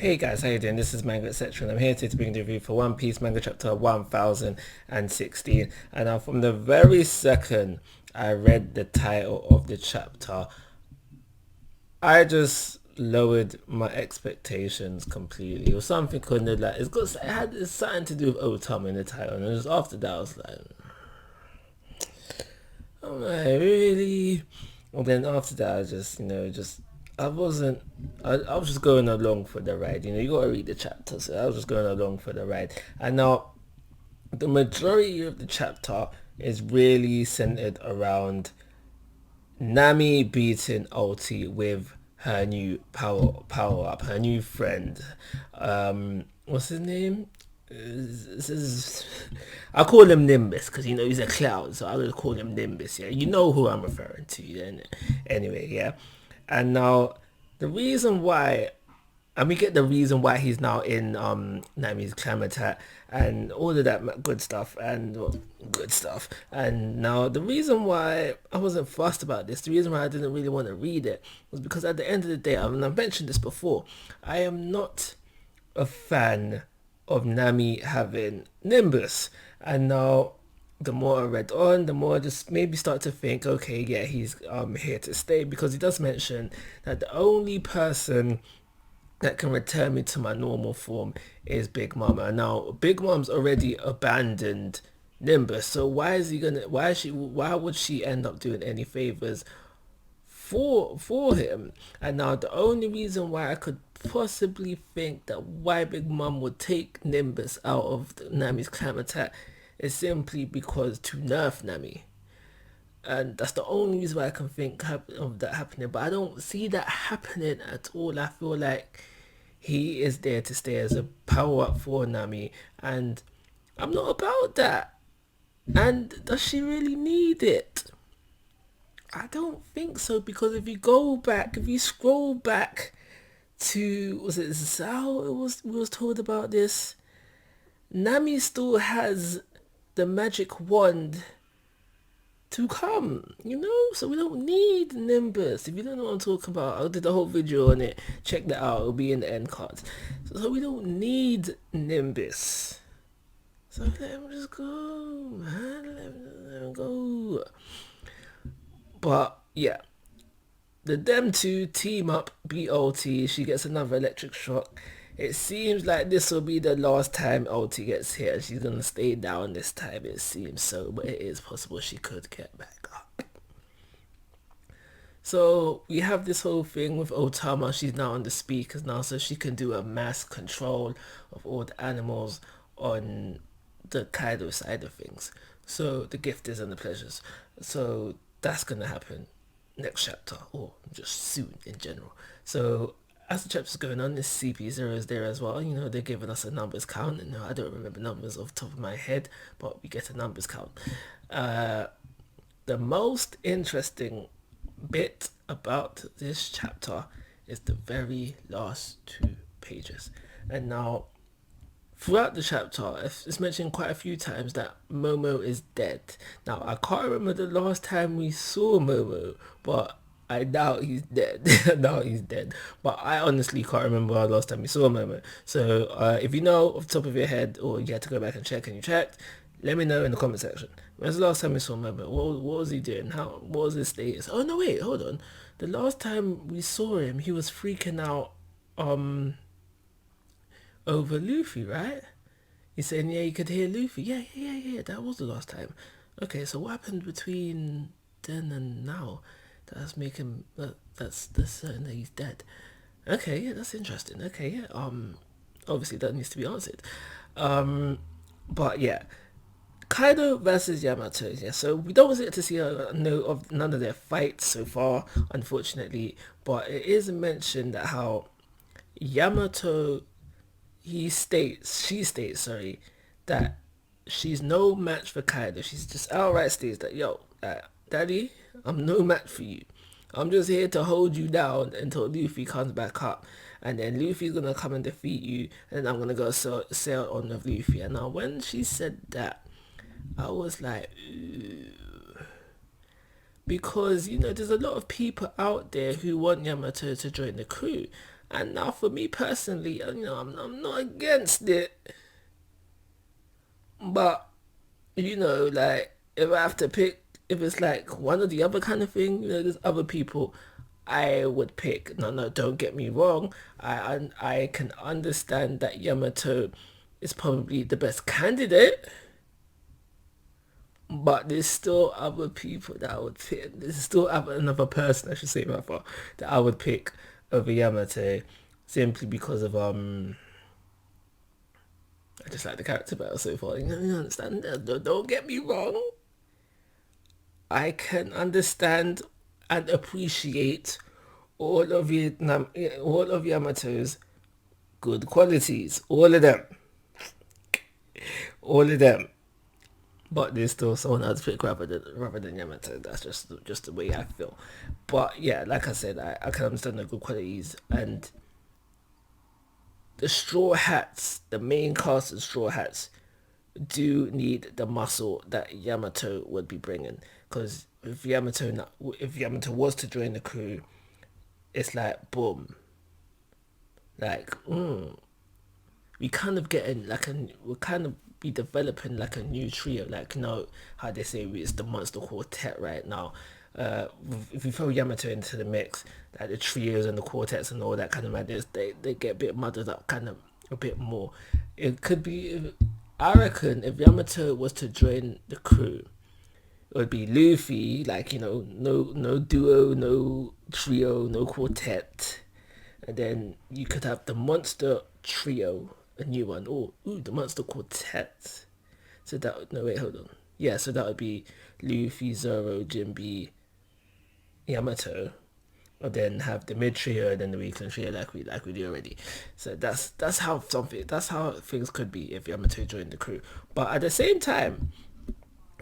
Hey guys, how you doing? This is Manga etc. and I'm here today to bring the review for One Piece Manga Chapter 1016. And now from the very second I read the title of the chapter, I just lowered my expectations completely. It was something couldn't have like it's something to do with Otama in the title, and it was after that I was like, I'm like, really? And then after that, I just, I wasn't, I was just going along for the ride. You gotta read the chapter, so I was just going along for the ride. And now, the majority of the chapter is really centered around Nami beating Ulti with her new power up, her new friend. What's his name? I call him Nimbus because he's a cloud, so I will call him Nimbus. Yeah, you know who I'm referring to. Then, anyway, yeah. And now the reason why, and we get the reason why he's now in Nami's climate attack and all of that good stuff and good stuff. And now the reason why I wasn't fussed about this, the reason why I didn't really want to read it was because at the end of the day, and I've mentioned this before, I am not a fan of Nami having Nimbus. And now the more I read on, the more I just maybe start to think, okay, yeah, he's here to stay, because he does mention that the only person that can return me to my normal form is Big Mama. Now Big Mom's already abandoned Nimbus, so why would she end up doing any favors for him? And now the only reason why I could possibly think that why Big Mom would take Nimbus out of Nami's clam attack is simply because to nerf Nami. And that's the only reason why I can think of that happening. But I don't see that happening at all. I feel like he is there to stay as a power up for Nami, and I'm not about that. And does she really need it? I don't think so, because if you scroll back to, was it Zao was told about this? Nami still has the magic wand to come, so we don't need Nimbus. If you don't know what I'm talking about, I did a whole video on it. Check that out, it'll be in the end cards. So we don't need Nimbus. So let him just go, man. Let him go. But yeah, them two team up, beat Ulti. She gets another electric shock. It seems like this will be the last time Ulti gets hit. She's gonna stay down this time, it seems so, but it is possible she could get back up. So we have this whole thing with Otama. She's now on the speakers now, so she can do a mass control of all the animals on the Kaidou side of things. So the gifters and the pleasures. So that's gonna happen next chapter, or just soon in general. So as the chapter's going on, this CP0 is there as well. They're giving us a numbers count, and I don't remember numbers off the top of my head, but we get a numbers count. The most interesting bit about this chapter is the very last 2 pages. And now throughout the chapter, it's mentioned quite a few times that Momo is dead. Now, I can't remember the last time we saw Momo, but I doubt he's dead. I doubt he's dead. But I honestly can't remember the last time we saw Momo. So, if you know off the top of your head, or you had to go back and check and you checked, let me know in the comment section. When's the last time we saw Momo? What was he doing? What was his status? Oh, no, wait, hold on. The last time we saw him, he was freaking out, over Luffy, right? He's saying, yeah, you could hear Luffy. Yeah, that was the last time. Okay, so what happened between then and now? That's certain that he's dead. Okay, yeah, that's interesting. Okay, yeah, obviously that needs to be answered. But yeah, Kaidou versus Yamato. Yeah, so we don't get to see none of their fights so far, unfortunately. But it is mentioned that how Yamato, she states, sorry, that she's no match for Kaidou. She's just outright states that, yo, Daddy, I'm no match for you. I'm just here to hold you down until Luffy comes back up. And then Luffy's gonna come and defeat you, and then I'm gonna go sail on with Luffy. And now when she said that, I was like, ooh. Because, there's a lot of people out there who want Yamato to join the crew. And now for me personally, I'm not against it, but like if I have to pick, if it's like one or the other kind of thing, there's other people I would pick. No, don't get me wrong. I can understand that Yamato is probably the best candidate, but there's still other people that I would pick. There's still another person, I should say, rather, that I would pick over Yamato, simply because of I just like the character better so far. You understand? Don't get me wrong. I can understand and appreciate all of Yamato's good qualities, all of them, all of them. But there's still someone else pick rather than Yamato. That's just the way I feel. But yeah, like I said, I can understand the good qualities, and the Straw Hats, the main cast of Straw Hats, do need the muscle that Yamato would be bringing. Because if Yamato was to join the crew, it's like boom, like we kind of getting like we kind of be developing like a new trio, like how they say it's the monster quartet right now. If you throw Yamato into the mix, like the trios and the quartets and all that kind of madness, they get a bit muddled up, kind of a bit more. It could be, I reckon, if Yamato was to join the crew, it would be Luffy, like no duo, no trio, no quartet, and then you could have the monster trio, a new one. Oh, ooh, the monster quartet. So that no wait, hold on. Yeah, so that would be Luffy, Zoro, Jinbe, Yamato, or then have the mid trio and then the weakling trio like we do already. So that's how things could be if Yamato joined the crew. But at the same time,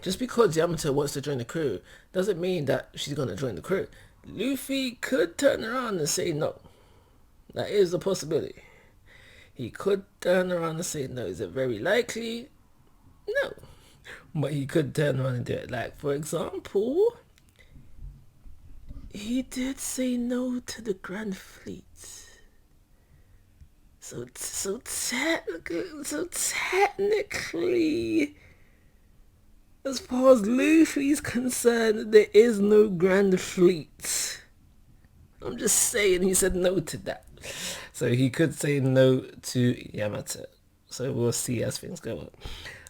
just because Yamato wants to join the crew doesn't mean that she's gonna join the crew. Luffy could turn around and say no. That is a possibility. He could turn around and say no. Is it very likely? No. But he could turn around and do it. Like, for example, he did say no to the Grand Fleet. So technically, as far as Luffy's concerned, there is no Grand Fleet. I'm just saying he said no to that. So he could say no to Yamato. So we'll see as things go on.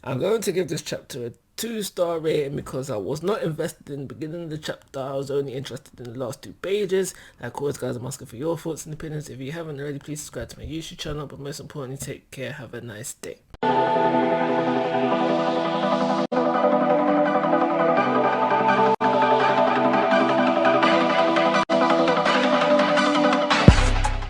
I'm going to give this chapter a 2-star rating because I was not invested in the beginning of the chapter. I was only interested in the last 2 pages. Like always, guys, I'm asking for your thoughts and opinions. If you haven't already, please subscribe to my YouTube channel. But most importantly, take care. Have a nice day.